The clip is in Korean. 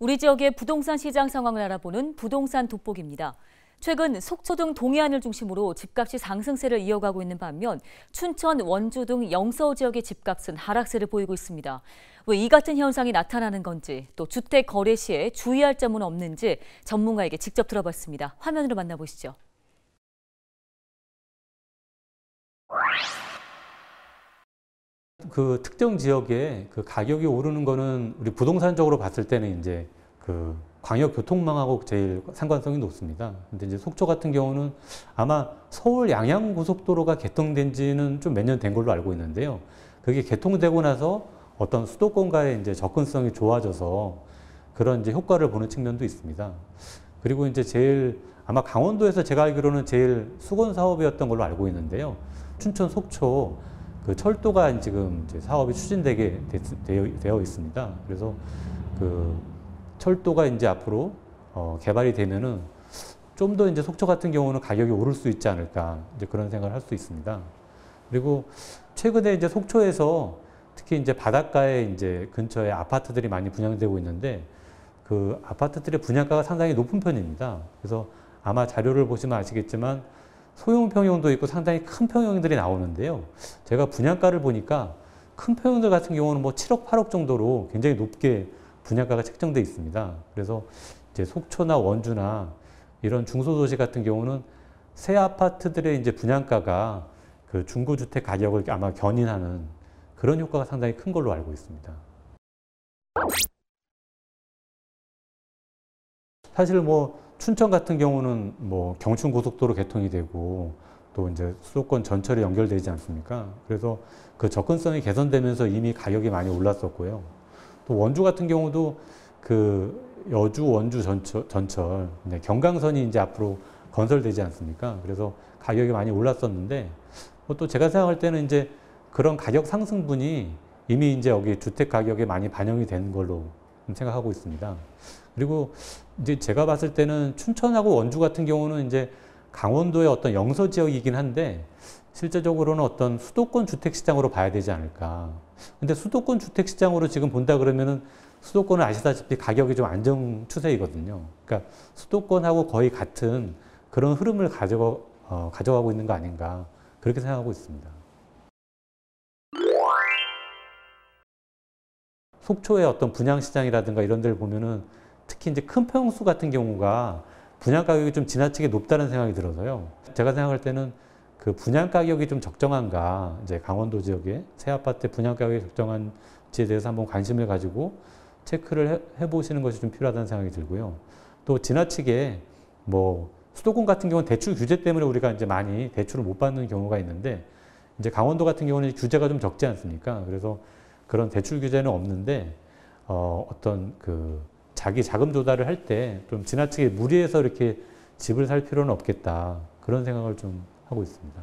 우리 지역의 부동산 시장 상황을 알아보는 부동산 돋보기입니다. 최근 속초 등 동해안을 중심으로 집값이 상승세를 이어가고 있는 반면 춘천, 원주 등 영서 지역의 집값은 하락세를 보이고 있습니다. 왜 이 같은 현상이 나타나는 건지, 또 주택 거래 시에 주의할 점은 없는지 전문가에게 직접 들어봤습니다. 화면으로 만나보시죠. 그 특정 지역에 그 가격이 오르는 거는 우리 부동산적으로 봤을 때는 이제 그 광역 교통망하고 제일 상관성이 높습니다. 근데 이제 속초 같은 경우는 아마 서울 양양 고속도로가 개통된 지는 좀 몇 년 된 걸로 알고 있는데요. 그게 개통되고 나서 어떤 수도권과의 이제 접근성이 좋아져서 그런 이제 효과를 보는 측면도 있습니다. 그리고 이제 제일 아마 강원도에서 제가 알기로는 제일 수건 사업이었던 걸로 알고 있는데요. 춘천, 속초 그 철도가 지금 이제 사업이 추진되게 되어 있습니다. 그래서 그 철도가 이제 앞으로 개발이 되면은 좀 더 이제 속초 같은 경우는 가격이 오를 수 있지 않을까 이제 그런 생각을 할 수 있습니다. 그리고 최근에 이제 속초에서 특히 이제 바닷가에 이제 근처에 아파트들이 많이 분양되고 있는데 그 아파트들의 분양가가 상당히 높은 편입니다. 그래서 아마 자료를 보시면 아시겠지만 소형 평형도 있고 상당히 큰 평형들이 나오는데요. 제가 분양가를 보니까 큰 평형들 같은 경우는 뭐 7억, 8억 정도로 굉장히 높게 분양가가 책정되어 있습니다. 그래서 이제 속초나 원주나 이런 중소도시 같은 경우는 새 아파트들의 이제 분양가가 그 중고주택 가격을 아마 견인하는 그런 효과가 상당히 큰 걸로 알고 있습니다. 사실 뭐 춘천 같은 경우는 뭐 경춘고속도로 개통이 되고 또 이제 수도권 전철이 연결되지 않습니까? 그래서 그 접근성이 개선되면서 이미 가격이 많이 올랐었고요. 또 원주 같은 경우도 그 여주 원주 전철 경강선이 이제 앞으로 건설되지 않습니까? 그래서 가격이 많이 올랐었는데 또 제가 생각할 때는 이제 그런 가격 상승분이 이미 이제 여기 주택 가격에 많이 반영이 된 걸로 생각하고 있습니다. 그리고 이제 제가 봤을 때는 춘천하고 원주 같은 경우는 이제 강원도의 어떤 영서 지역이긴 한데 실제적으로는 어떤 수도권 주택 시장으로 봐야 되지 않을까. 근데 수도권 주택 시장으로 지금 본다 그러면은 수도권은 아시다시피 가격이 좀 안정 추세이거든요. 그러니까 수도권하고 거의 같은 그런 흐름을 가져가고 있는 거 아닌가 그렇게 생각하고 있습니다. 속초의 어떤 분양시장이라든가 이런 데를 보면은 특히 이제 큰 평수 같은 경우가 분양 가격이 좀 지나치게 높다는 생각이 들어서요. 제가 생각할 때는 그 분양 가격이 좀 적정한가, 이제 강원도 지역에 새 아파트 분양 가격이 적정한지에 대해서 한번 관심을 가지고 체크를 해보시는 것이 좀 필요하다는 생각이 들고요. 또 지나치게 뭐 수도권 같은 경우는 대출 규제 때문에 우리가 이제 많이 대출을 못 받는 경우가 있는데 이제 강원도 같은 경우는 규제가 좀 적지 않습니까? 그래서 그런 대출 규제는 없는데 어떤 그 자기 자금 조달을 할 때 좀 지나치게 무리해서 이렇게 집을 살 필요는 없겠다 그런 생각을 좀 하고 있습니다.